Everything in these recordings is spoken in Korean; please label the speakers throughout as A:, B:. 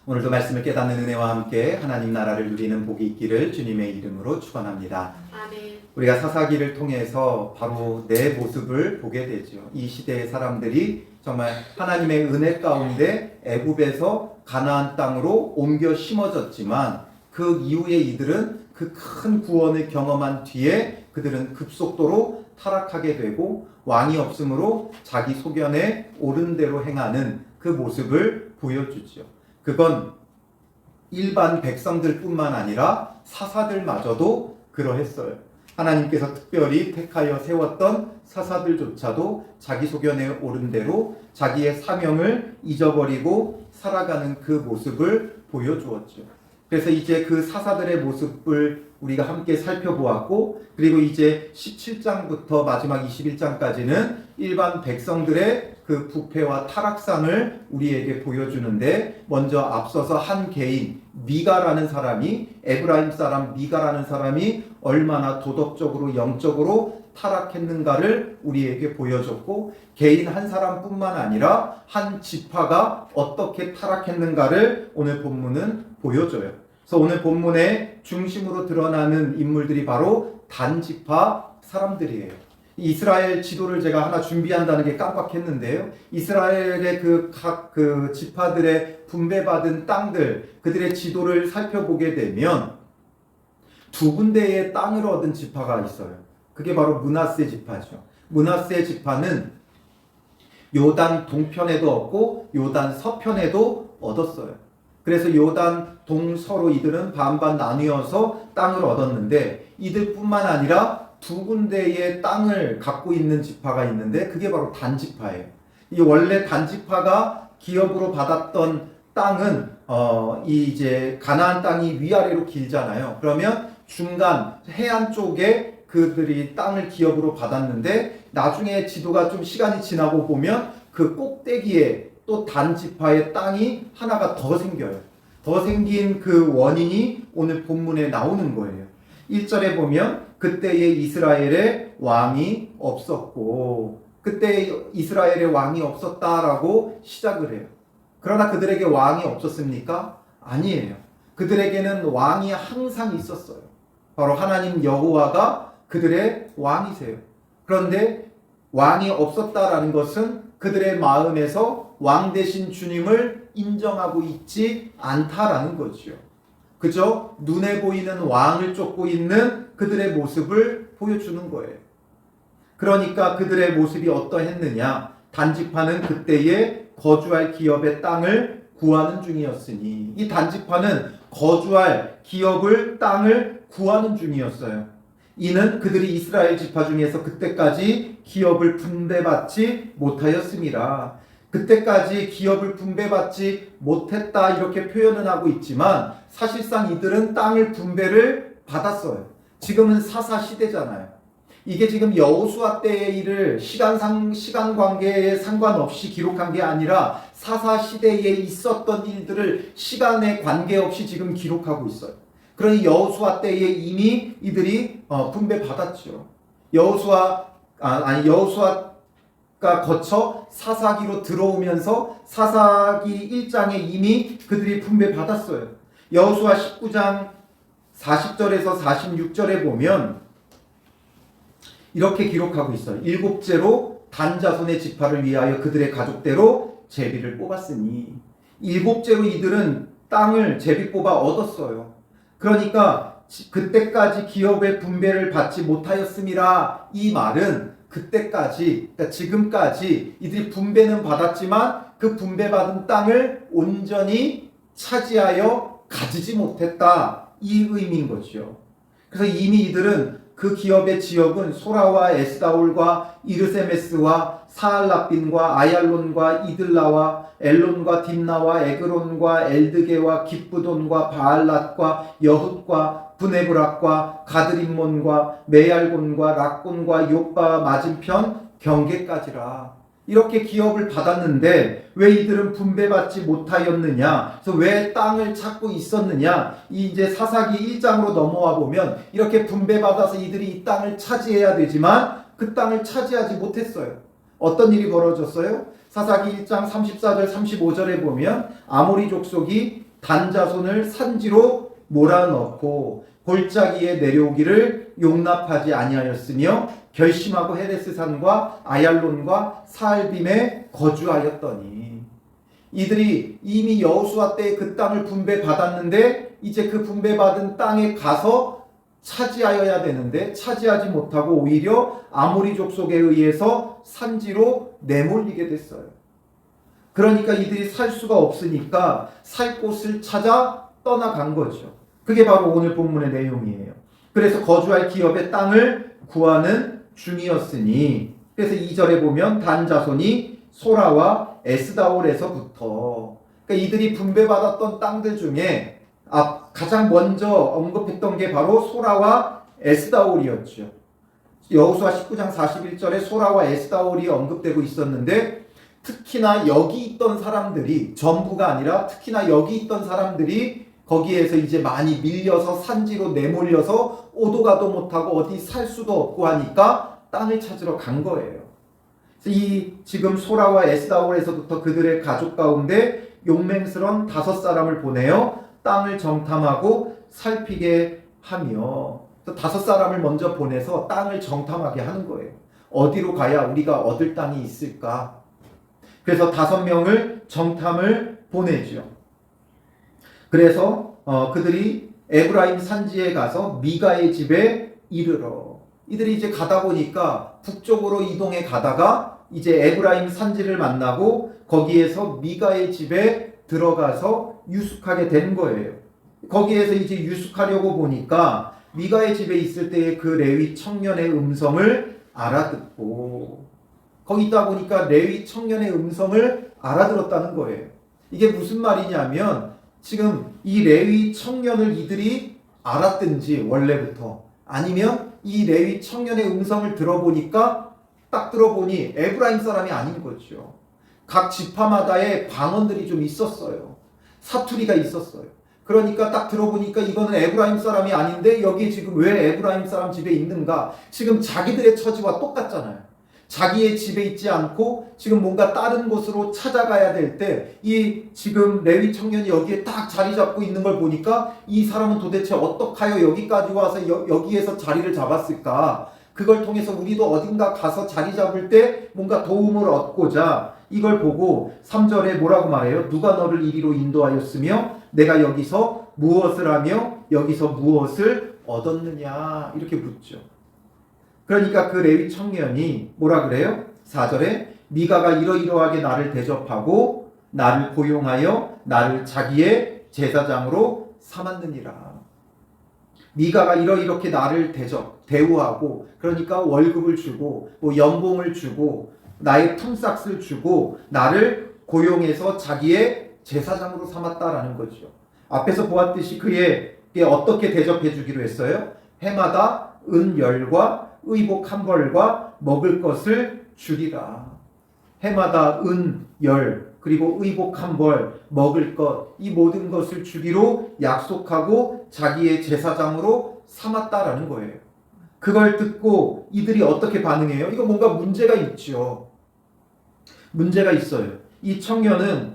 A: 오늘도 말씀을 깨닫는 은혜와 함께 하나님 나라를 누리는 복이 있기를 주님의 이름으로 축원합니다.
B: 아멘.
A: 우리가 사사기를 통해서 바로 내 모습을 보게 되죠. 이 시대의 사람들이 정말 하나님의 은혜 가운데 애굽에서 가나안 땅으로 옮겨 심어졌지만 그 이후에 이들은 그 큰 구원을 경험한 뒤에 그들은 급속도로 타락하게 되고 왕이 없으므로 자기 소견에 옳은 대로 행하는 그 모습을 보여주죠. 그건 일반 백성들뿐만 아니라 사사들마저도 그러했어요. 하나님께서 특별히 택하여 세웠던 사사들조차도 자기 소견에 옳은 대로 자기의 사명을 잊어버리고 살아가는 그 모습을 보여주었죠. 그래서 이제 그 사사들의 모습을 우리가 함께 살펴보았고, 그리고 이제 17장부터 마지막 21장까지는 일반 백성들의 그 부패와 타락상을 우리에게 보여주는데, 먼저 앞서서 한 개인 미가라는 사람이, 에브라임 사람 미가라는 사람이 얼마나 도덕적으로 영적으로 타락했는가를 우리에게 보여줬고, 개인 한 사람뿐만 아니라 한 지파가 어떻게 타락했는가를 오늘 본문은 보여줘요. 그래서 오늘 본문의 중심으로 드러나는 인물들이 바로 단 지파 사람들이에요. 이스라엘 지도를 제가 하나 준비한다는 게 깜빡했는데요. 이스라엘의 각 지파들의 분배받은 땅들, 그들의 지도를 살펴보게 되면 두 군데의 땅을 얻은 지파가 있어요. 그게 바로 므낫세 지파죠. 므낫세 지파는 요단 동편에도 얻고 요단 서편에도 얻었어요. 그래서 요단 동서로 이들은 반반 나뉘어서 땅을 얻었는데, 이들뿐만 아니라 두 군데의 땅을 갖고 있는 지파가 있는데 그게 바로 단 지파예요. 이 원래 단 지파가 기업으로 받았던 땅은 이제 가나안 땅이 위아래로 길잖아요. 그러면 중간 해안 쪽에 그들이 땅을 기업으로 받았는데, 나중에 지도가 좀 시간이 지나고 보면 그 꼭대기에 또 단 지파의 땅이 하나가 더 생겨요. 더 생긴 그 원인이 오늘 본문에 나오는 거예요. 1절에 보면 그때에 이스라엘에 왕이 없었고, 그때 이스라엘에 왕이 없었다라고 시작을 해요. 그러나 그들에게 왕이 없었습니까? 아니에요. 그들에게는 왕이 항상 있었어요. 바로 하나님 여호와가 그들의 왕이세요. 그런데 왕이 없었다라는 것은 그들의 마음에서 왕 대신 주님을 인정하고 있지 않다라는 거죠. 그저 눈에 보이는 왕을 쫓고 있는 그들의 모습을 보여주는 거예요. 그러니까 그들의 모습이 어떠했느냐? 단지파는 그때에 거주할 기업의 땅을 구하는 중이었으니, 이 단지파는 거주할 기업을 땅을 구하는 중이었어요. 이는 그들이 이스라엘 지파 중에서 그때까지 기업을 분배받지 못하였습니다. 그때까지 기업을 분배받지 못했다 이렇게 표현은 하고 있지만, 사실상 이들은 땅을 분배를 받았어요. 지금은 사사 시대잖아요. 이게 지금 여호수아 때의 일을 시간 관계에 상관없이 기록한 게 아니라 사사 시대에 있었던 일들을 시간에 관계없이 지금 기록하고 있어요. 그러니 여호수아 때에 이미 이들이 분배받았죠. 여호수아가 거쳐 사사기로 들어오면서 사사기 1장에 이미 그들이 분배받았어요. 여호수아 19장 40절에서 46절에 보면 이렇게 기록하고 있어요. 일곱째로 단 자손의 지파를 위하여 그들의 가족대로 제비를 뽑았으니, 일곱째로 이들은 땅을 제비 뽑아 얻었어요. 그러니까 그때까지 기업의 분배를 받지 못하였음이라, 이 말은 그때까지, 그러니까 지금까지 이들이 분배는 받았지만 그 분배받은 땅을 온전히 차지하여 가지지 못했다, 이 의미인 거죠. 그래서 이미 이들은 그 기업의 지역은 소라와 에스다올과 이르세메스와 사알라빈과 아얄론과 이들라와 엘론과 딥나와 에그론과 엘드게와 깁부돈과 바알랏과 여훗과 브네브락과 가드림몬과 메얄곤과 락곤과 요빠 맞은편 경계까지라. 이렇게 기업을 받았는데 왜 이들은 분배받지 못하였느냐? 그래서 왜 땅을 찾고 있었느냐? 이제 사사기 1장으로 넘어와 보면 이렇게 분배받아서 이들이 이 땅을 차지해야 되지만 그 땅을 차지하지 못했어요. 어떤 일이 벌어졌어요? 사사기 1장 34절 35절에 보면 아모리 족속이 단 자손을 산지로 몰아넣고 골짜기에 내려오기를 용납하지 아니하였으며 결심하고 헤레스산과 아얄론과 사알빔에 거주하였더니 이들이 이미 여호수아 때 그 땅을 분배받았는데 이제 그 분배받은 땅에 가서 차지하여야 되는데 차지하지 못하고 오히려 아모리 족속에 의해서 산지로 내몰리게 됐어요. 그러니까 이들이 살 수가 없으니까 살 곳을 찾아 떠나간 거죠. 그게 바로 오늘 본문의 내용이에요. 그래서 거주할 기업의 땅을 구하는 중이었으니 그래서 2절에 보면 단 자손이 소라와 에스다올에서부터 그러니까 이들이 분배받았던 땅들 중에 가장 먼저 언급했던 게 바로 소라와 에스다올이었죠. 여호수아 19장 41절에 소라와 에스다올이 언급되고 있었는데 특히나 여기 있던 사람들이 전부가 아니라 특히나 여기 있던 사람들이 거기에서 이제 많이 밀려서 산지로 내몰려서 오도 가도 못하고 어디 살 수도 없고 하니까 땅을 찾으러 간 거예요. 이 지금 소라와 에스다올에서부터 그들의 가족 가운데 용맹스러운 5사람을 보내어 땅을 정탐하고 살피게 하며 5사람을 먼저 보내서 땅을 정탐하게 하는 거예요. 어디로 가야 우리가 얻을 땅이 있을까? 그래서 5명을 정탐을 보내죠. 그래서 그들이 에브라임 산지에 가서 미가의 집에 이르러 이들이 이제 가다 보니까 북쪽으로 이동해 가다가 이제 에브라임 산지를 만나고 거기에서 미가의 집에 들어가서 유숙하게 된 거예요. 거기에서 이제 유숙하려고 보니까 미가의 집에 있을 때의 그 레위 청년의 음성을 알아듣고 거기 있다 보니까 레위 청년의 음성을 알아들었다는 거예요. 이게 무슨 말이냐면 지금 이 레위 청년을 이들이 알았든지 원래부터 아니면 이 레위 청년의 음성을 들어보니까 딱 들어보니 에브라임 사람이 아닌 거죠. 각 지파마다의 방언들이 좀 있었어요. 사투리가 있었어요. 그러니까 딱 들어보니까 이거는 에브라임 사람이 아닌데 여기 지금 왜 에브라임 사람 집에 있는가? 지금 자기들의 처지와 똑같잖아요. 자기의 집에 있지 않고 지금 뭔가 다른 곳으로 찾아가야 될 때 이 지금 레위 청년이 여기에 딱 자리 잡고 있는 걸 보니까 이 사람은 도대체 어떡하여 여기까지 와서 여기에서 자리를 잡았을까? 그걸 통해서 우리도 어딘가 가서 자리 잡을 때 뭔가 도움을 얻고자 이걸 보고 3절에 뭐라고 말해요? 누가 너를 이리로 인도하였으며 내가 여기서 무엇을 하며 여기서 무엇을 얻었느냐 이렇게 묻죠. 그러니까 그 레위 청년이 뭐라 그래요? 4절에 미가가 이러이러하게 나를 대접하고 나를 고용하여 나를 자기의 제사장으로 삼았느니라. 미가가 이렇게 나를 대우하고 그러니까 월급을 주고 뭐 연봉을 주고 나의 품삯을 주고 나를 고용해서 자기의 제사장으로 삼았다라는 거죠. 앞에서 보았듯이 그에 어떻게 대접해 주기로 했어요? 해마다 은열과 의복 한 벌과 먹을 것을 주리라. 해마다 은열 그리고 의복 한 벌 먹을 것 이 모든 것을 주기로 약속하고 자기의 제사장으로 삼았다라는 거예요. 그걸 듣고 이들이 어떻게 반응해요? 이거 뭔가 문제가 있죠. 문제가 있어요. 이 청년은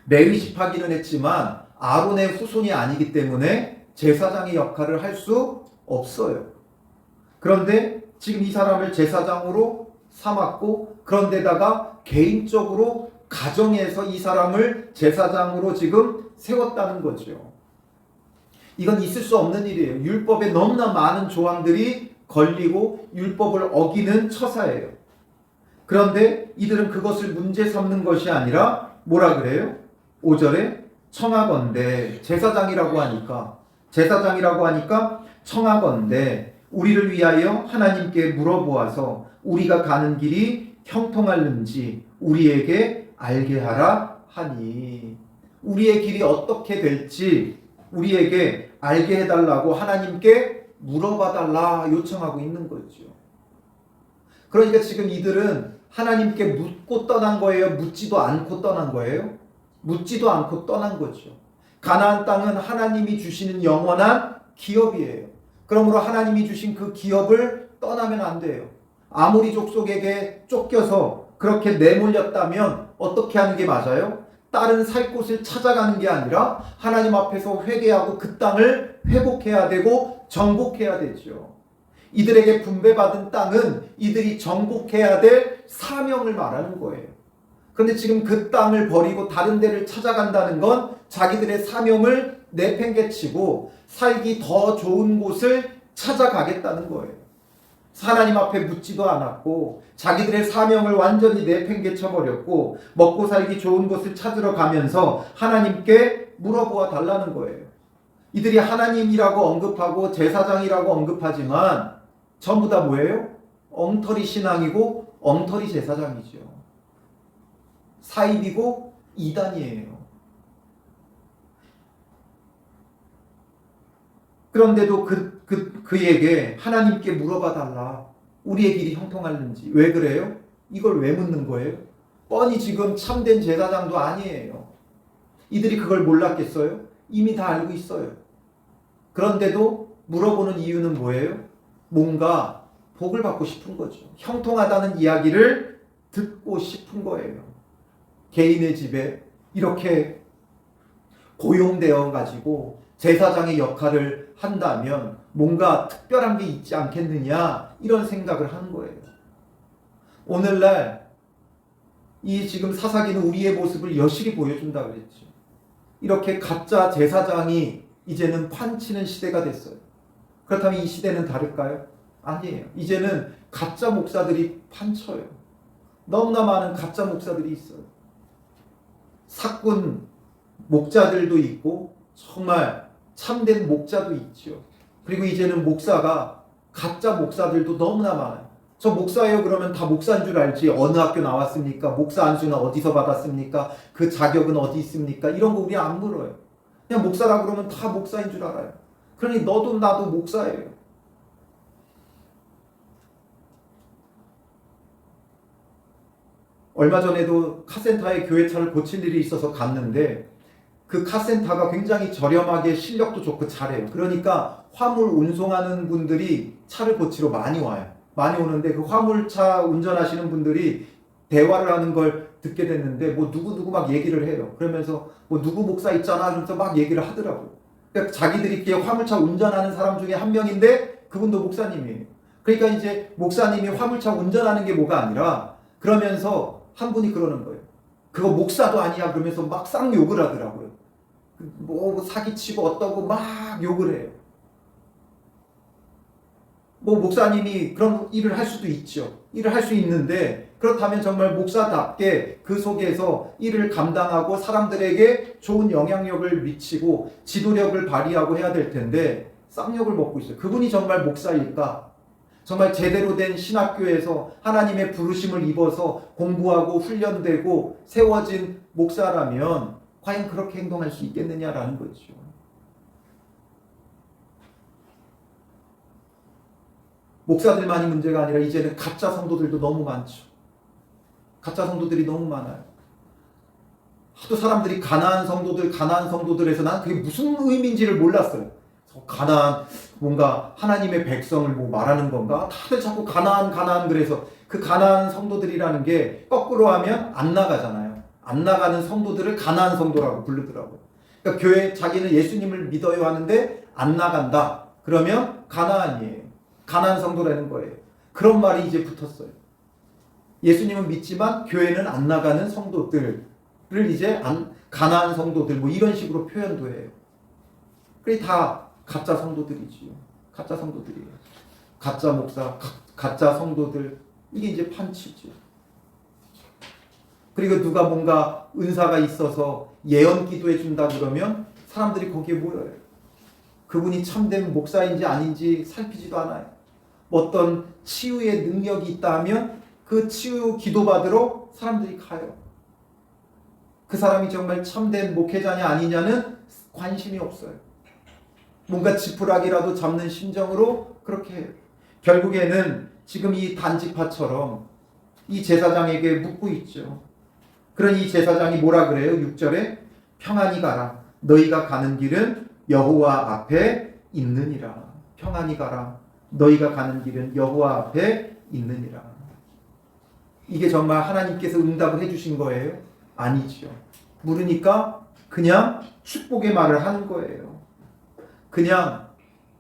A: 레위 지파기는 했지만 아론의 후손이 아니기 때문에 제사장의 역할을 할 수 없어요. 그런데 지금 이 사람을 제사장으로 삼았고 그런데다가 개인적으로 가정에서 이 사람을 제사장으로 지금 세웠다는 거죠. 이건 있을 수 없는 일이에요. 율법에 너무나 많은 조항들이 걸리고 율법을 어기는 처사예요. 그런데 이들은 그것을 문제 삼는 것이 아니라 뭐라 그래요? 5절에 청하건대 제사장이라고 하니까 청하건대 우리를 위하여 하나님께 물어보아서 우리가 가는 길이 형통할는지 우리에게 알게 하라 하니 우리의 길이 어떻게 될지 우리에게 알게 해달라고 하나님께 물어봐달라 요청하고 있는 거죠. 그러니까 지금 이들은 하나님께 묻고 떠난 거예요? 묻지도 않고 떠난 거예요? 묻지도 않고 떠난 거죠. 가나안 땅은 하나님이 주시는 영원한 기업이에요. 그러므로 하나님이 주신 그 기업을 떠나면 안 돼요. 아모리 족속에게 쫓겨서 그렇게 내몰렸다면 어떻게 하는 게 맞아요? 다른 살 곳을 찾아가는 게 아니라 하나님 앞에서 회개하고 그 땅을 회복해야 되고 정복해야 되죠. 이들에게 분배받은 땅은 이들이 정복해야 될 사명을 말하는 거예요. 그런데 지금 그 땅을 버리고 다른 데를 찾아간다는 건 자기들의 사명을 내팽개치고 살기 더 좋은 곳을 찾아가겠다는 거예요. 하나님 앞에 묻지도 않았고 자기들의 사명을 완전히 내팽개쳐 버렸고 먹고 살기 좋은 곳을 찾으러 가면서 하나님께 물어보아 달라는 거예요. 이들이 하나님이라고 언급하고 제사장이라고 언급하지만 전부 다 뭐예요? 엉터리 신앙이고 엉터리 제사장이죠. 사입이고 이단이에요. 그런데도 그에게 하나님께 물어봐 달라. 우리의 길이 형통하는지. 왜 그래요? 이걸 왜 묻는 거예요? 뻔히 지금 참된 제사장도 아니에요. 이들이 그걸 몰랐겠어요? 이미 다 알고 있어요. 그런데도 물어보는 이유는 뭐예요? 뭔가 복을 받고 싶은 거죠. 형통하다는 이야기를 듣고 싶은 거예요. 개인의 집에 이렇게 고용되어 가지고 제사장의 역할을 한다면 뭔가 특별한 게 있지 않겠느냐 이런 생각을 하는 거예요. 오늘날 이 지금 사사기는 우리의 모습을 여실히 보여준다 그랬죠. 이렇게 가짜 제사장이 이제는 판치는 시대가 됐어요. 그렇다면 이 시대는 다를까요? 아니에요. 이제는 가짜 목사들이 판쳐요. 너무나 많은 가짜 목사들이 있어요. 사꾼 목자들도 있고 정말 참된 목자도 있죠. 그리고 이제는 목사가 가짜 목사들도 너무나 많아요. 저 목사예요 그러면 다 목사인 줄 알지. 어느 학교 나왔습니까? 목사 안수는 어디서 받았습니까? 그 자격은 어디 있습니까? 이런 거 우리 안 물어요. 그냥 목사라 그러면 다 목사인 줄 알아요. 그러니 너도 나도 목사예요. 얼마 전에도 카센터에 교회차를 고칠 일이 있어서 갔는데 그 카센터가 굉장히 저렴하게 실력도 좋고 잘해요. 그러니까 화물 운송하는 분들이 차를 고치러 많이 와요. 많이 오는데 그 화물차 운전하시는 분들이 대화를 하는 걸 듣게 됐는데 뭐 누구 막 얘기를 해요. 그러면서 뭐 누구 목사 있잖아 하면서 막 얘기를 하더라고요. 그러니까 자기들이 화물차 운전하는 사람 중에 한 명인데 그분도 목사님이에요. 그러니까 이제 목사님이 화물차 운전하는 게 뭐가 아니라 그러면서 한 분이 그러는 거예요. 그거 목사도 아니야 그러면서 막 쌍 욕을 하더라고요. 뭐 사기치고 어떠고 막 욕을 해요. 뭐 목사님이 그런 일을 할 수도 있죠. 일을 할 수 있는데 그렇다면 정말 목사답게 그 속에서 일을 감당하고 사람들에게 좋은 영향력을 미치고 지도력을 발휘하고 해야 될 텐데 쌍욕을 먹고 있어요. 그분이 정말 목사일까? 정말 제대로 된 신학교에서 하나님의 부르심을 입어서 공부하고 훈련되고 세워진 목사라면 과연 그렇게 행동할 수 있겠느냐라는 거죠. 목사들만이 문제가 아니라 이제는 가짜 성도들도 너무 많죠. 가짜 성도들이 너무 많아요. 하도 사람들이 가나안 성도들에서 난 그게 무슨 의미인지를 몰랐어요. 가나안 뭔가 하나님의 백성을 뭐 말하는 건가? 다들 자꾸 가나안 그래서 그 가나안 성도들이라는 게 거꾸로 하면 안 나가잖아요. 안 나가는 성도들을 가나안 성도라고 부르더라고요. 그러니까 교회 자기는 예수님을 믿어요 하는데 안 나간다. 그러면 가나안이에요. 가나안 성도라는 거예요. 그런 말이 이제 붙었어요. 예수님은 믿지만 교회는 안 나가는 성도들을 이제 가나안 성도들 뭐 이런 식으로 표현도 해요. 그게 다 가짜 성도들이지요. 가짜 성도들이에요. 가짜 목사, 가짜 성도들 이게 이제 판치죠. 그리고 누가 뭔가 은사가 있어서 예언 기도해 준다 그러면 사람들이 거기에 모여요. 그분이 참된 목사인지 아닌지 살피지도 않아요. 어떤 치유의 능력이 있다 하면 그 치유 기도받으러 사람들이 가요. 그 사람이 정말 참된 목회자냐 아니냐는 관심이 없어요. 뭔가 지푸라기라도 잡는 심정으로 그렇게 해요. 결국에는 지금 이 단지파처럼 이 제사장에게 묻고 있죠. 그러니 이 제사장이 뭐라 그래요? 6절에 평안히 가라. 너희가 가는 길은 여호와 앞에 있느니라. 평안히 가라. 너희가 가는 길은 여호와 앞에 있느니라. 이게 정말 하나님께서 응답을 해주신 거예요? 아니죠. 물으니까 그냥 축복의 말을 하는 거예요. 그냥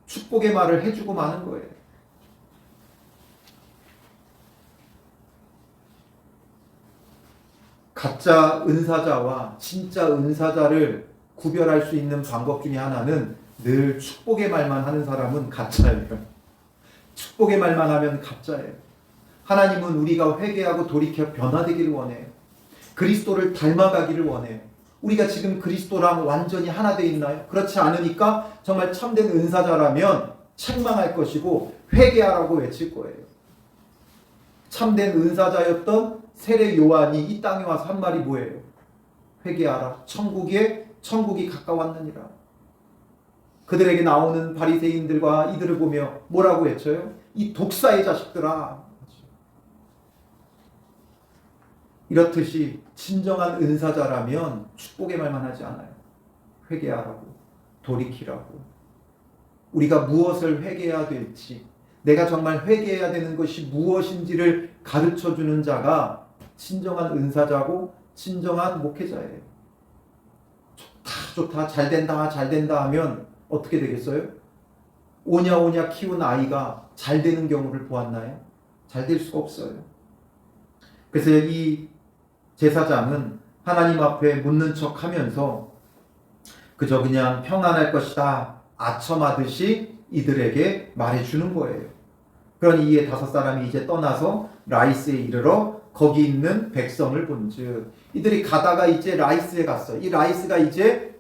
A: 축복의 말을 해주고 마는 거예요. 가짜 은사자와 진짜 은사자를 구별할 수 있는 방법 중에 하나는 늘 축복의 말만 하는 사람은 가짜예요. 축복의 말만 하면 가짜예요. 하나님은 우리가 회개하고 돌이켜 변화되기를 원해요. 그리스도를 닮아가기를 원해요. 우리가 지금 그리스도랑 완전히 하나 되어 있나요? 그렇지 않으니까 정말 참된 은사자라면 책망할 것이고 회개하라고 외칠 거예요. 참된 은사자였던 세례 요한이 이 땅에 와서 한 말이 뭐예요? 회개하라. 천국이 가까웠느니라. 그들에게 나오는 바리새인들과 이들을 보며 뭐라고 외쳐요? 이 독사의 자식들아. 이렇듯이 진정한 은사자라면 축복의 말만 하지 않아요. 회개하라고, 돌이키라고. 우리가 무엇을 회개해야 될지, 내가 정말 회개해야 되는 것이 무엇인지를 가르쳐주는 자가 진정한 은사자고 진정한 목회자예요. 좋다, 잘 된다 하면 어떻게 되겠어요? 오냐 키운 아이가 잘 되는 경우를 보았나요? 잘 될 수가 없어요. 그래서 이 제사장은 하나님 앞에 묻는 척 하면서 그저 그냥 평안할 것이다 아첨하듯이 이들에게 말해주는 거예요. 그러니 이에 5사람이 이제 떠나서 라이스에 이르러 거기 있는 백성을 본즉, 이들이 가다가 이제 라이스에 갔어요. 이 라이스가 이제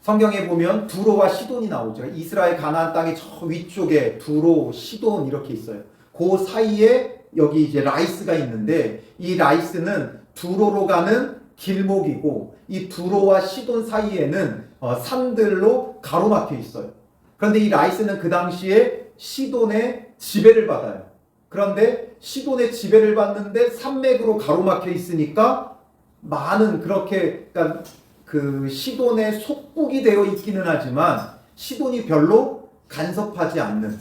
A: 성경에 보면 두로와 시돈이 나오죠. 이스라엘 가나안 땅의 저 위쪽에 두로, 시돈 이렇게 있어요. 그 사이에 여기 이제 라이스가 있는데, 이 라이스는 두로로 가는 길목이고 이 두로와 시돈 사이에는 산들로 가로막혀 있어요. 그런데 이 라이스는 그 당시에 시돈의 지배를 받아요. 그런데 시돈의 지배를 받는데 산맥으로 가로막혀 있으니까 많은 그러니까 그 시돈의 속국이 되어 있기는 하지만 시돈이 별로 간섭하지 않는,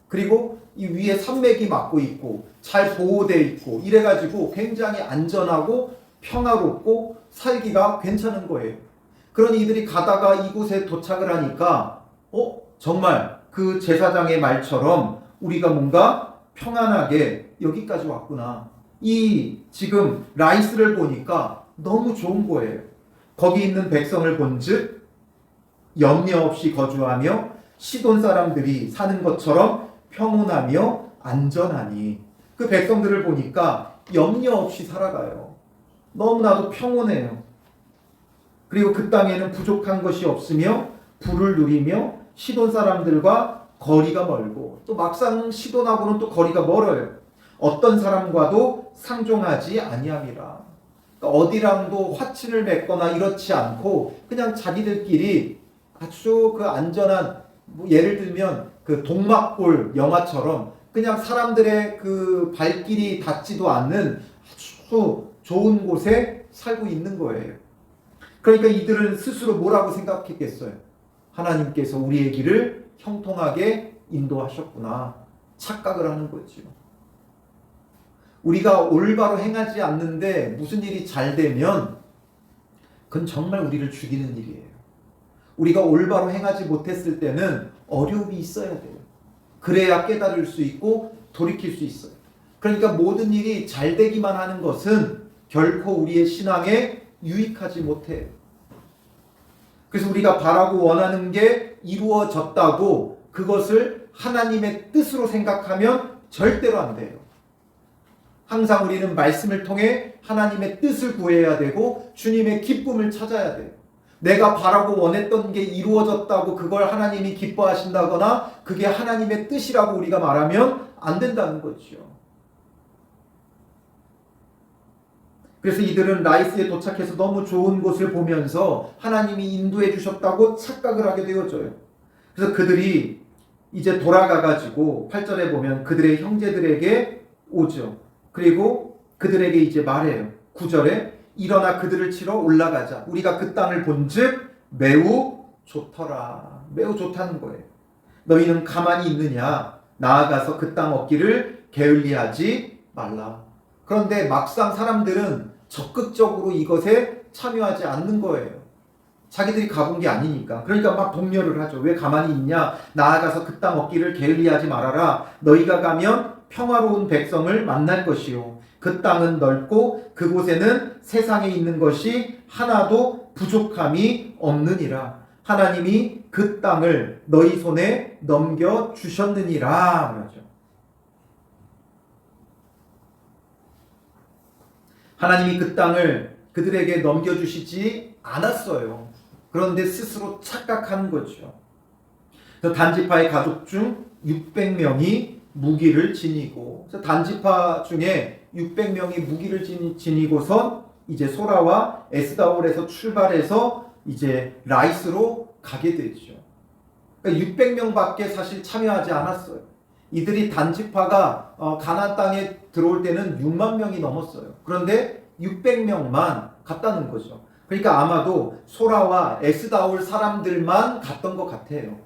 A: 그리고 이 위에 산맥이 막고 있고 잘 보호되어 있고 이래가지고 굉장히 안전하고 평화롭고 살기가 괜찮은 거예요. 그러니 이들이 가다가 이곳에 도착을 하니까 정말 그 제사장의 말처럼 우리가 뭔가 평안하게 여기까지 왔구나. 이 지금 라이스를 보니까 너무 좋은 거예요. 거기 있는 백성을 본즉 염려 없이 거주하며 시돈 사람들이 사는 것처럼 평온하며 안전하니, 그 백성들을 보니까 염려 없이 살아가요. 너무나도 평온해요. 그리고 그 땅에는 부족한 것이 없으며 부를 누리며 시돈 사람들과 거리가 멀고, 또 막상 시돈하고는 또 거리가 멀어요. 어떤 사람과도 상종하지 아니함이라. 그러니까 어디랑도 화친을 맺거나 이렇지 않고 그냥 자기들끼리 아주 그 안전한, 예를 들면 그 동막골 영화처럼 그냥 사람들의 그 발길이 닿지도 않는 아주 좋은 곳에 살고 있는 거예요. 그러니까 이들은 스스로 뭐라고 생각했겠어요? 하나님께서 우리의 길을 형통하게 인도하셨구나 착각을 하는 거죠. 우리가 올바로 행하지 않는데 무슨 일이 잘 되면 그건 정말 우리를 죽이는 일이에요. 우리가 올바로 행하지 못했을 때는 어려움이 있어야 돼요. 그래야 깨달을 수 있고 돌이킬 수 있어요. 그러니까 모든 일이 잘 되기만 하는 것은 결코 우리의 신앙에 유익하지 못해요. 그래서 우리가 바라고 원하는 게 이루어졌다고 그것을 하나님의 뜻으로 생각하면 절대로 안 돼요. 항상 우리는 말씀을 통해 하나님의 뜻을 구해야 되고 주님의 기쁨을 찾아야 돼요. 내가 바라고 원했던 게 이루어졌다고 그걸 하나님이 기뻐하신다거나 그게 하나님의 뜻이라고 우리가 말하면 안 된다는 거죠. 그래서 이들은 라이스에 도착해서 너무 좋은 곳을 보면서 하나님이 인도해 주셨다고 착각을 하게 되어져요. 그래서 그들이 이제 돌아가가지고 8절에 보면 그들의 형제들에게 오죠. 그리고 그들에게 이제 말해요. 9절에 일어나 그들을 치러 올라가자. 우리가 그 땅을 본즉 매우 좋더라. 매우 좋다는 거예요. 너희는 가만히 있느냐? 나아가서 그 땅 얻기를 게을리하지 말라. 그런데 막상 사람들은 적극적으로 이것에 참여하지 않는 거예요. 자기들이 가본 게 아니니까. 그러니까 막 독려를 하죠. 왜 가만히 있냐? 나아가서 그 땅 얻기를 게을리하지 말아라. 너희가 가면 평화로운 백성을 만날 것이요. 그 땅은 넓고 그곳에는 세상에 있는 것이 하나도 부족함이 없느니라. 하나님이 그 땅을 너희 손에 넘겨주셨느니라. 그러죠. 하나님이 그 땅을 그들에게 넘겨주시지 않았어요. 그런데 스스로 착각한 거죠. 단지파의 가족 중 600명이 무기를 지니고, 단지파 중에 600명이 무기를 지니고선 이제 소라와 에스다올에서 출발해서 이제 라이스로 가게 되죠. 그러니까 600명밖에 사실 참여하지 않았어요. 이들이 단지파가 가나안 땅에 들어올 때는 6만 명이 넘었어요. 그런데 600명만 갔다는 거죠. 그러니까 아마도 소라와 에스다올 사람들만 갔던 것 같아요.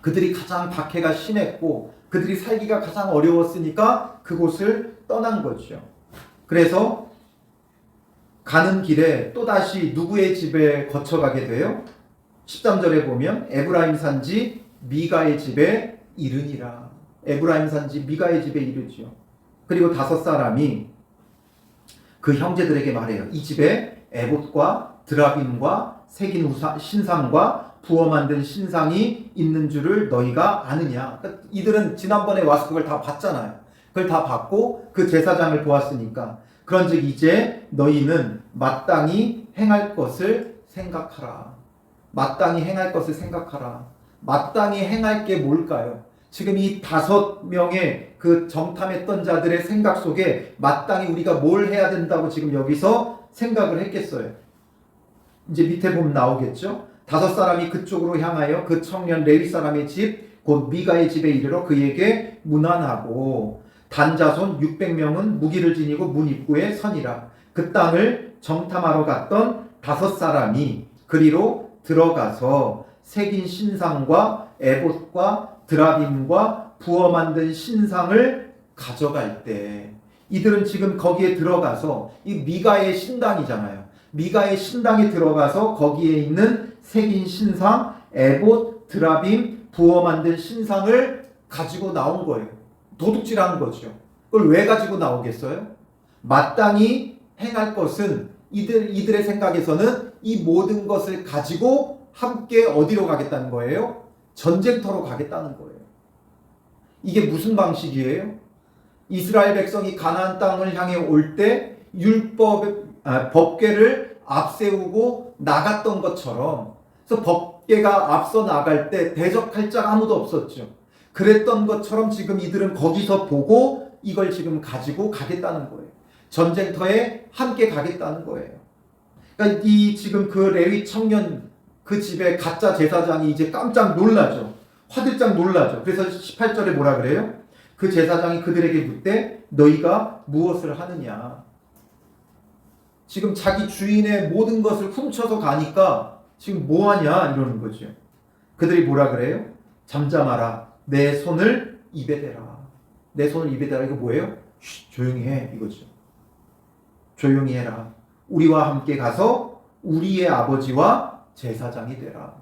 A: 그들이 가장 박해가 심했고 그들이 살기가 가장 어려웠으니까 그곳을 떠난 거죠. 그래서 가는 길에 또다시 누구의 집에 거쳐가게 돼요? 13절에 보면 에브라임 산지 미가의 집에 이르니라. 에브라임 산지 미가의 집에 이르죠. 그리고 5사람이 그 형제들에게 말해요. 이 집에 에봇과 드라빔과 새긴 신상과 부어 만든 신상이 있는 줄을 너희가 아느냐. 그러니까 이들은 지난번에 와서 그걸 다 봤잖아요. 그걸 다 봤고 그 제사장을 보았으니까 그런즉 이제 너희는 마땅히 행할 것을 생각하라. 마땅히 행할 것을 생각하라. 마땅히 행할 게 뭘까요? 지금 이 5명의 그 정탐했던 자들의 생각 속에 마땅히 우리가 뭘 해야 된다고 지금 여기서 생각을 했겠어요. 이제 밑에 보면 나오겠죠. 5사람이 그쪽으로 향하여 그 청년 레위 사람의 집 곧 미가의 집에 이르러 그에게 문안하고 단자손 600명은 무기를 지니고 문 입구에 서니라. 그 땅을 정탐하러 갔던 5사람이 그리로 들어가서 새긴 신상과 에봇과 드라빔과 부어 만든 신상을 가져갈 때 이들은 지금 거기에 들어가서 이 미가의 신당이잖아요. 미가의 신당에 들어가서 거기에 있는 새긴 신상, 에봇, 드라빔, 부어 만든 신상을 가지고 나온 거예요. 도둑질하는 거죠. 그걸 왜 가지고 나오겠어요? 마땅히 행할 것은 이들의 생각에서는 이 모든 것을 가지고 함께 어디로 가겠다는 거예요? 전쟁터로 가겠다는 거예요. 이게 무슨 방식이에요? 이스라엘 백성이 가나안 땅을 향해 올 때 법궤를 앞세우고 나갔던 것처럼, 그래서 법궤가 앞서 나갈 때 대적할 자가 아무도 없었죠. 그랬던 것처럼 지금 이들은 거기서 보고 이걸 지금 가지고 가겠다는 거예요. 전쟁터에 함께 가겠다는 거예요. 그러니까 이 지금 그 레위 청년 그 집에 가짜 제사장이 이제 깜짝 놀라죠. 화들짝 놀라죠. 그래서 18절에 뭐라 그래요? 그 제사장이 그들에게 묻되 너희가 무엇을 하느냐. 지금 자기 주인의 모든 것을 훔쳐서 가니까 지금 뭐하냐 이러는 거죠. 그들이 뭐라 그래요? 잠잠하라. 내 손을 입에 대라. 내 손을 입에 대라. 이거 뭐예요? 조용히 해 이거죠. 조용히 해라. 우리와 함께 가서 우리의 아버지와 제사장이 되라.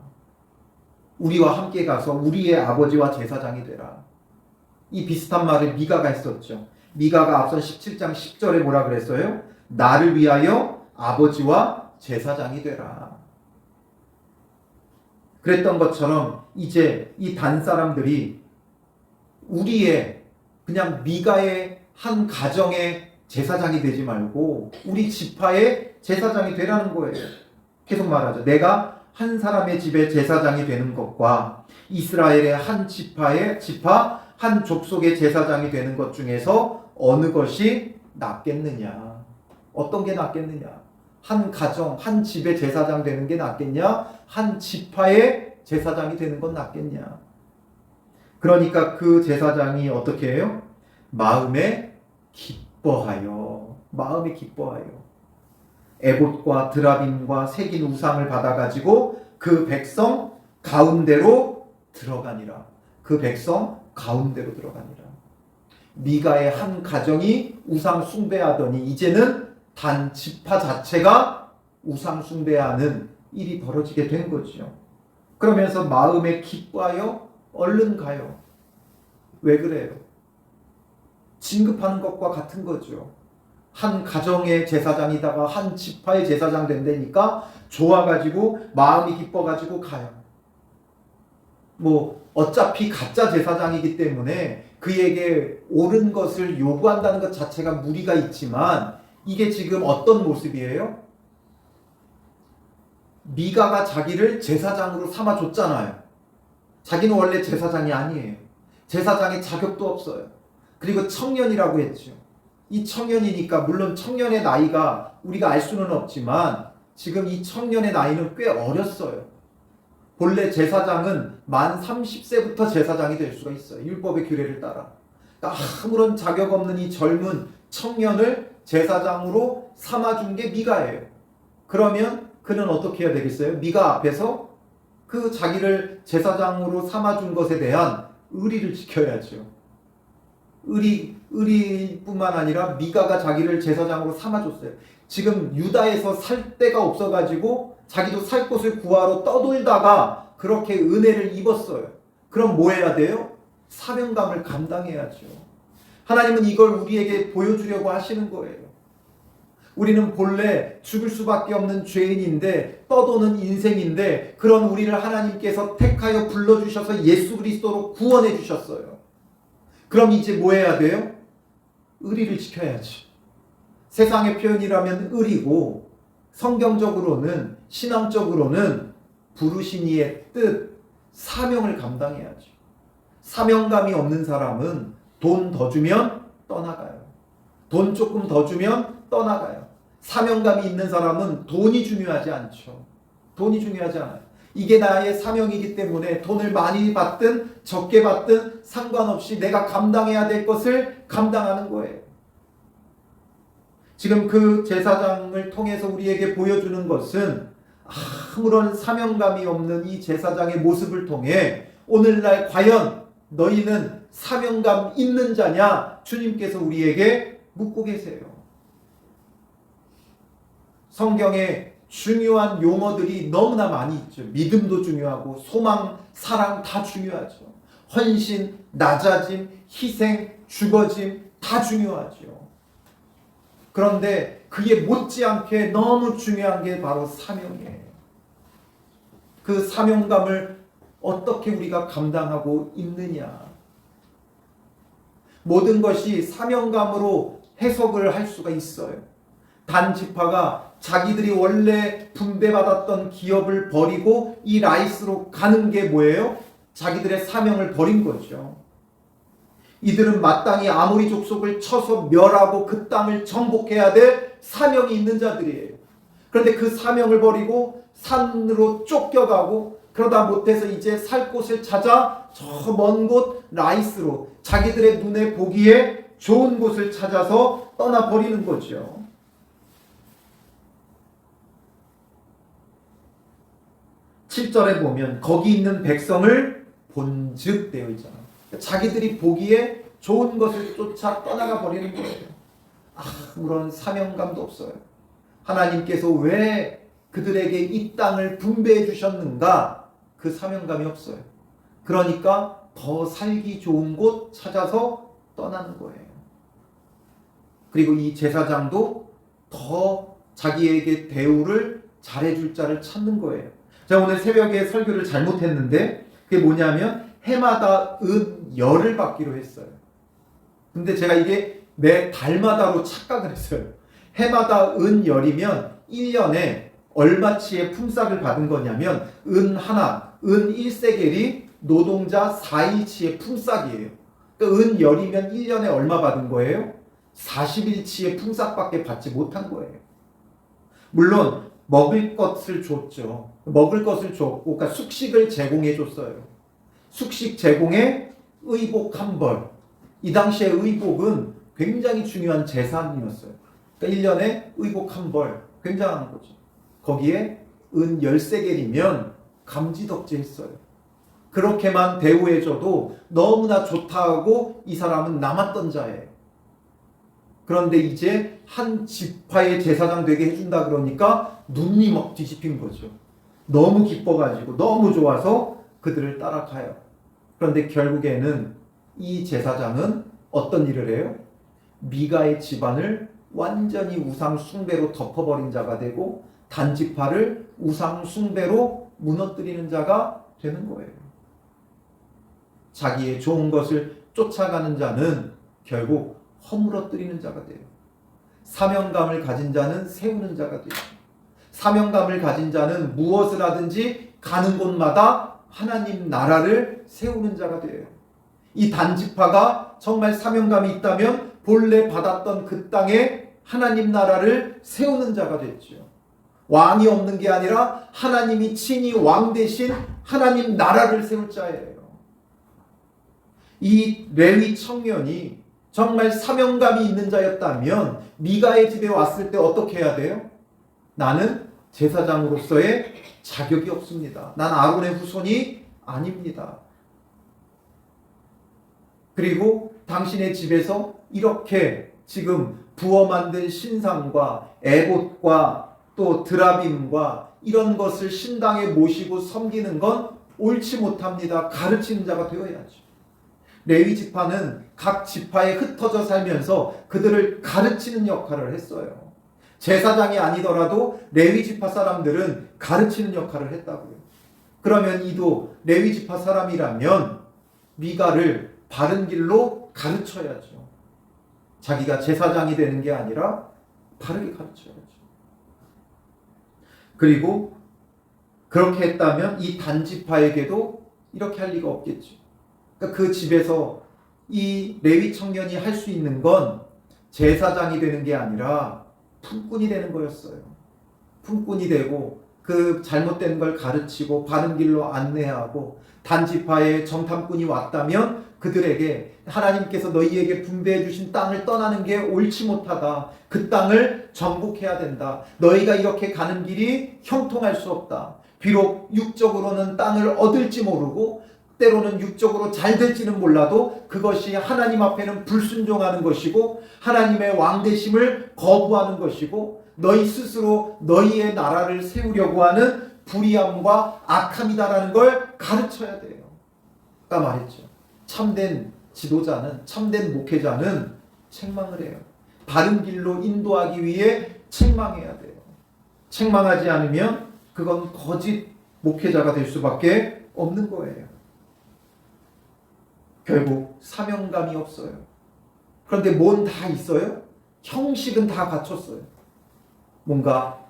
A: 우리와 함께 가서 우리의 아버지와 제사장이 되라. 이 비슷한 말을 미가가 했었죠. 미가가 앞선 17장 10절에 뭐라 그랬어요? 나를 위하여 아버지와 제사장이 되라. 그랬던 것처럼 이제 이 단 사람들이 우리의 그냥 미가의 한 가정의 제사장이 되지 말고 우리 지파의 제사장이 되라는 거예요. 계속 말하죠. 내가 한 사람의 집에 제사장이 되는 것과 이스라엘의 한 지파 한 족속의 제사장이 되는 것 중에서 어느 것이 낫겠느냐? 어떤 게 낫겠느냐? 한 가정, 한 집의 제사장 되는 게 낫겠냐? 한 지파의 제사장이 되는 건 낫겠냐? 그러니까 그 제사장이 어떻게 해요? 마음에 기뻐하여 에봇과 드라빔과 새긴 우상을 받아가지고 그 백성 가운데로 들어가니라. 그 백성 가운데로 들어가니라. 미가의 한 가정이 우상 숭배하더니 이제는 단 지파 자체가 우상 숭배하는 일이 벌어지게 된 거죠. 그러면서 마음에 기뻐하여 얼른 가요. 왜 그래요? 진급하는 것과 같은 거죠. 한 가정의 제사장이다가 한 지파의 제사장 된다니까 좋아가지고 마음이 기뻐가지고 가요. 뭐 어차피 가짜 제사장이기 때문에 그에게 옳은 것을 요구한다는 것 자체가 무리가 있지만 이게 지금 어떤 모습이에요? 미가가 자기를 제사장으로 삼아줬잖아요. 자기는 원래 제사장이 아니에요. 제사장의 자격도 없어요. 그리고 청년이라고 했죠. 이 청년이니까 물론 청년의 나이가 우리가 알 수는 없지만 지금 이 청년의 나이는 꽤 어렸어요. 본래 제사장은 만 30세부터 제사장이 될 수가 있어요. 율법의 규례를 따라. 그러니까 아무런 자격 없는 이 젊은 청년을 제사장으로 삼아준 게 미가예요. 그러면 그는 어떻게 해야 되겠어요? 미가 앞에서 그 자기를 제사장으로 삼아준 것에 대한 의리를 지켜야죠. 의리뿐만 아니라 미가가 자기를 제사장으로 삼아줬어요. 지금 유다에서 살 데가 없어가지고 자기도 살 곳을 구하러 떠돌다가 그렇게 은혜를 입었어요. 그럼 뭐 해야 돼요? 사명감을 감당해야죠. 하나님은 이걸 우리에게 보여주려고 하시는 거예요. 우리는 본래 죽을 수밖에 없는 죄인인데 떠도는 인생인데 그런 우리를 하나님께서 택하여 불러주셔서 예수 그리스도로 구원해 주셨어요. 그럼 이제 뭐 해야 돼요? 의리를 지켜야지. 세상의 표현이라면 의리고 성경적으로는 신앙적으로는 부르신 이의 뜻, 사명을 감당해야죠. 사명감이 없는 사람은 돈 더 주면 떠나가요. 돈 조금 더 주면 떠나가요. 사명감이 있는 사람은 돈이 중요하지 않죠. 돈이 중요하지 않아요. 이게 나의 사명이기 때문에 돈을 많이 받든 적게 받든 상관없이 내가 감당해야 될 것을 감당하는 거예요. 지금 그 제사장을 통해서 우리에게 보여주는 것은 아무런 사명감이 없는 이 제사장의 모습을 통해 오늘날 과연 너희는 사명감 있는 자냐? 주님께서 우리에게 묻고 계세요. 성경에 중요한 용어들이 너무나 많이 있죠. 믿음도 중요하고 소망, 사랑 다 중요하죠. 헌신, 낮아짐, 희생, 죽어짐 다 중요하죠. 그런데 그에 못지않게 너무 중요한 게 바로 사명이에요. 그 사명감을 어떻게 우리가 감당하고 있느냐. 모든 것이 사명감으로 해석을 할 수가 있어요. 단 지파가 자기들이 원래 분배받았던 기업을 버리고 이 라이스로 가는 게 뭐예요? 자기들의 사명을 버린 거죠. 이들은 마땅히 아모리 족속을 쳐서 멸하고 그 땅을 정복해야 될 사명이 있는 자들이에요. 그런데 그 사명을 버리고 산으로 쫓겨가고 그러다 못해서 이제 살 곳을 찾아 저 먼 곳 라이스로 자기들의 눈에 보기에 좋은 곳을 찾아서 떠나버리는 거죠. 7절에 보면 거기 있는 백성을 본즉 되어 있잖아요. 자기들이 보기에 좋은 것을 쫓아 떠나가 버리는 거예요. 아무런 사명감도 없어요. 하나님께서 왜 그들에게 이 땅을 분배해 주셨는가? 그 사명감이 없어요. 그러니까 더 살기 좋은 곳 찾아서 떠나는 거예요. 그리고 이 제사장도 더 자기에게 대우를 잘해줄 자를 찾는 거예요. 제가 오늘 새벽에 설교를 잘못했는데 그게 뭐냐면 해마다 열을 받기로 했어요. 근데 제가 이게 매 달마다로 착각을 했어요. 해마다 열이면 1년에 얼마치의 품삯을 받은 거냐면 하나, 1세겔이 노동자 4일치의 품삯이에요. 그러니까 열이면 1년에 얼마 받은 거예요? 40일치의 품삯밖에 받지 못한 거예요. 물론 먹을 것을 줬죠. 먹을 것을 줬고, 그러니까 숙식을 제공해 줬어요. 숙식 제공에 의복 한 벌. 이 당시에 의복은 굉장히 중요한 재산이었어요. 그러니까 1년에 의복 한 벌. 굉장한 거죠. 거기에 10세겔이면 감지덕지했어요. 그렇게만 대우해줘도 너무나 좋다고 이 사람은 남았던 자예요. 그런데 이제 한 지파의 제사장 되게 해준다 그러니까 눈이 막 뒤집힌 거죠. 너무 기뻐가지고 너무 좋아서 그들을 따라가요. 그런데 결국에는 이 제사장은 어떤 일을 해요? 미가의 집안을 완전히 우상 숭배로 덮어버린 자가 되고 단지파를 우상 숭배로 무너뜨리는 자가 되는 거예요. 자기의 좋은 것을 쫓아가는 자는 결국 허물어뜨리는 자가 돼요. 사명감을 가진 자는 세우는 자가 돼요. 사명감을 가진 자는 무엇을 하든지 가는 곳마다 하나님 나라를 세우는 자가 돼요. 이 단지파가 정말 사명감이 있다면 본래 받았던 그 땅에 하나님 나라를 세우는 자가 됐죠. 왕이 없는 게 아니라 하나님이 친히 왕 대신 하나님 나라를 세울 자예요. 이 레위 청년이 정말 사명감이 있는 자였다면 미가의 집에 왔을 때 어떻게 해야 돼요? 나는 제사장으로서의 자격이 없습니다. 난 아론의 후손이 아닙니다. 그리고 당신의 집에서 이렇게 지금 부어 만든 신상과 에봇과 또 드라빔과 이런 것을 신당에 모시고 섬기는 건 옳지 못합니다. 가르치는 자가 되어야죠. 레위 지파는 각 지파에 흩어져 살면서 그들을 가르치는 역할을 했어요. 제사장이 아니더라도 레위 지파 사람들은 가르치는 역할을 했다고요. 그러면 이도 레위 지파 사람이라면 미가를 바른 길로 가르쳐야죠. 자기가 제사장이 되는 게 아니라 바르게 가르쳐야죠. 그리고 그렇게 했다면 이 단지파에게도 이렇게 할 리가 없겠죠. 그러니까 그 집에서 이 레위 청년이 할 수 있는 건 제사장이 되는 게 아니라 품꾼이 되는 거였어요. 품꾼이 되고 그 잘못된 걸 가르치고 바른 길로 안내하고 단지파의 정탐꾼이 왔다면 그들에게 하나님께서 너희에게 분배해 주신 땅을 떠나는 게 옳지 못하다. 그 땅을 정복해야 된다. 너희가 이렇게 가는 길이 형통할 수 없다. 비록 육적으로는 땅을 얻을지 모르고 때로는 육적으로 잘 될지는 몰라도 그것이 하나님 앞에는 불순종하는 것이고 하나님의 왕되심을 거부하는 것이고 너희 스스로 너희의 나라를 세우려고 하는 불의함과 악함이다라는 걸 가르쳐야 돼요. 아까 말했죠. 참된 지도자는, 참된 목회자는 책망을 해요. 바른 길로 인도하기 위해 책망해야 돼요. 책망하지 않으면 그건 거짓 목회자가 될 수밖에 없는 거예요. 결국 사명감이 없어요. 그런데 뭔 다 있어요? 형식은 다 갖췄어요. 뭔가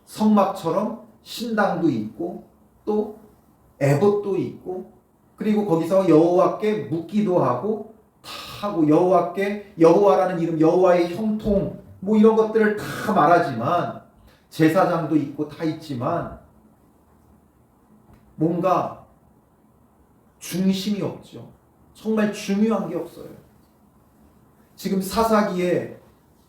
A: 성막처럼 신당도 있고 또 에봇도 있고 그리고 거기서 여호와께 묻기도 하고 다 하고 여호와라는 이름, 여호와의 형통 뭐 이런 것들을 다 말하지만 제사장도 있고 다 있지만 뭔가 중심이 없죠. 정말 중요한 게 없어요. 지금 사사기에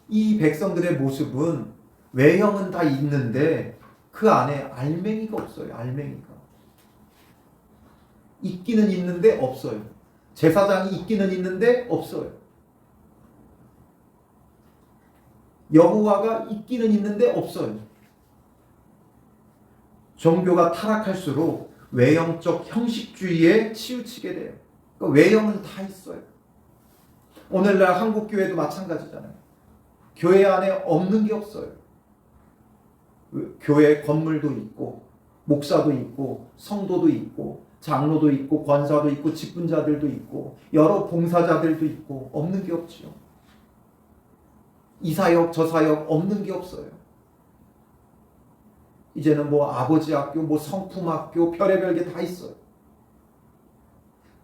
A: 이 백성들의 모습은 외형은 다 있는데 그 안에 알맹이가 없어요. 알맹이가. 있기는 있는데 없어요. 제사장이 있기는 있는데 없어요. 여호와가 있기는 있는데 없어요. 종교가 타락할수록 외형적 형식주의에 치우치게 돼요. 그러니까 외형은 다 있어요. 오늘날 한국 교회도 마찬가지잖아요. 교회 안에 없는 게 없어요. 교회 건물도 있고 목사도 있고 성도도 있고 장로도 있고 권사도 있고 직분자들도 있고 여러 봉사자들도 있고 없는 게 없지요. 이 사역 저 사역 없는 게 없어요. 이제는 뭐 아버지 학교, 뭐 성품학교, 별의별 게 다 있어요.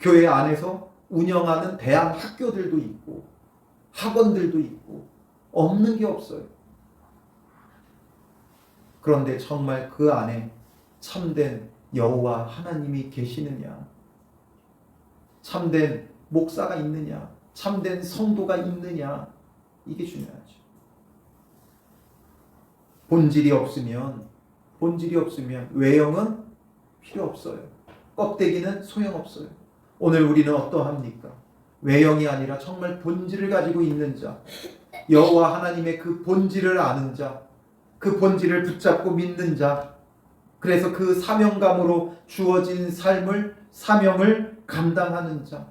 A: 교회 안에서 운영하는 대학 학교들도 있고 학원들도 있고 없는 게 없어요. 그런데 정말 그 안에 참된 여호와 하나님이 계시느냐, 참된 목사가 있느냐, 참된 성도가 있느냐, 이게 중요하죠. 본질이 없으면 외형은 필요 없어요. 껍데기는 소용없어요. 오늘 우리는 어떠합니까? 외형이 아니라 정말 본질을 가지고 있는 자, 여호와 하나님의 그 본질을 아는 자, 그 본질을 붙잡고 믿는 자, 그래서 그 사명감으로 주어진 사명을 감당하는 자,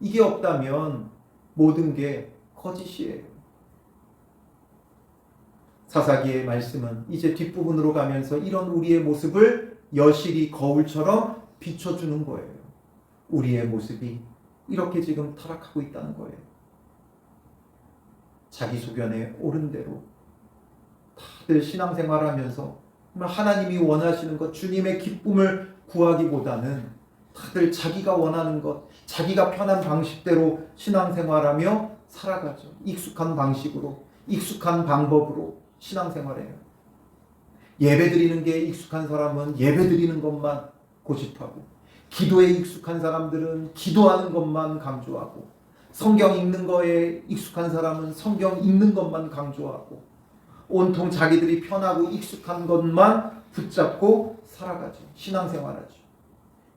A: 이게 없다면 모든 게 거짓이에요. 사사기의 말씀은 이제 뒷부분으로 가면서 이런 우리의 모습을 여실히 거울처럼 비춰주는 거예요. 우리의 모습이 이렇게 지금 타락하고 있다는 거예요. 자기 소견에 옳은 대로 다들 신앙생활하면서 하나님이 원하시는 것, 주님의 기쁨을 구하기보다는 다들 자기가 원하는 것, 자기가 편한 방식대로 신앙생활하며 살아가죠. 익숙한 방식으로, 익숙한 방법으로 신앙생활해요. 예배드리는 게 익숙한 사람은 예배드리는 것만 고집하고, 기도에 익숙한 사람들은 기도하는 것만 강조하고, 성경 읽는 거에 익숙한 사람은 성경 읽는 것만 강조하고, 온통 자기들이 편하고 익숙한 것만 붙잡고 살아가죠. 신앙생활하죠.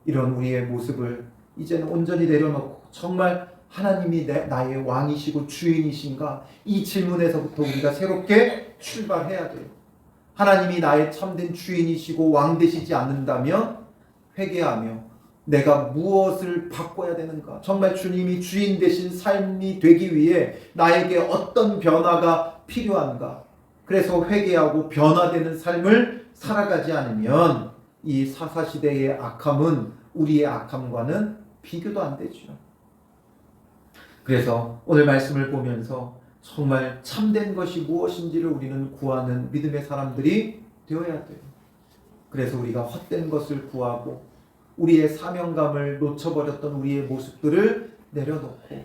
A: 이런 우리의 모습을 이제는 온전히 내려놓고 정말 하나님이 나의 왕이시고 주인이신가? 이 질문에서부터 우리가 새롭게 출발해야 돼요. 하나님이 나의 참된 주인이시고 왕 되시지 않는다면 회개하며 내가 무엇을 바꿔야 되는가? 정말 주님이 주인 되신 삶이 되기 위해 나에게 어떤 변화가 필요한가? 그래서 회개하고 변화되는 삶을 살아가지 않으면 이 사사시대의 악함은 우리의 악함과는 비교도 안 되죠. 그래서 오늘 말씀을 보면서 정말 참된 것이 무엇인지를 우리는 구하는 믿음의 사람들이 되어야 돼요. 그래서 우리가 헛된 것을 구하고 우리의 사명감을 놓쳐버렸던 우리의 모습들을 내려놓고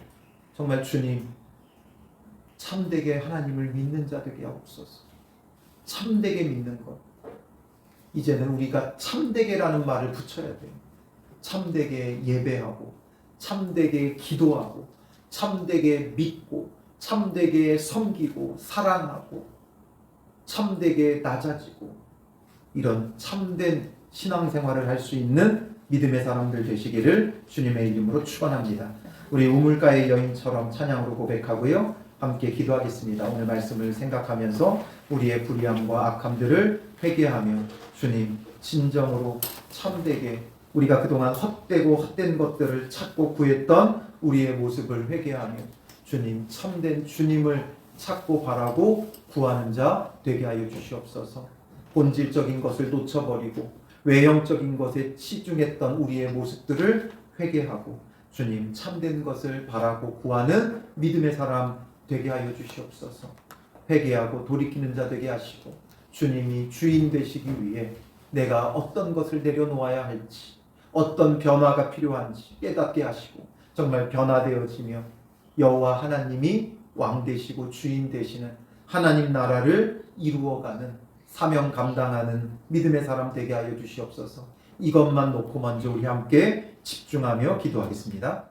A: 정말 주님, 참되게 하나님을 믿는 자 되게 하옵소서. 참되게 믿는 것. 이제는 우리가 참되게라는 말을 붙여야 돼요. 참되게 예배하고, 참되게 기도하고, 참되게 믿고, 참되게 섬기고, 사랑하고, 참되게 낮아지고, 이런 참된 신앙생활을 할 수 있는 믿음의 사람들 되시기를 주님의 이름으로 축원합니다. 우리 우물가의 여인처럼 찬양으로 고백하고요, 함께 기도하겠습니다. 오늘 말씀을 생각하면서 우리의 불의함과 악함들을 회개하며 주님, 진정으로 참되게 우리가 그동안 헛되고 헛된 것들을 찾고 구했던 우리의 모습을 회개하며 주님, 참된 주님을 찾고 바라고 구하는 자 되게 하여 주시옵소서. 본질적인 것을 놓쳐버리고 외형적인 것에 치중했던 우리의 모습들을 회개하고 주님, 참된 것을 바라고 구하는 믿음의 사람 되게 하여 주시옵소서. 회개하고 돌이키는 자 되게 하시고 주님이 주인 되시기 위해 내가 어떤 것을 내려놓아야 할지, 어떤 변화가 필요한지 깨닫게 하시고 정말 변화되어지며 여호와 하나님이 왕 되시고 주인 되시는 하나님 나라를 이루어가는 사명 감당하는 믿음의 사람 되게 하여 주시옵소서. 이것만 놓고 먼저 우리 함께 집중하며 기도하겠습니다.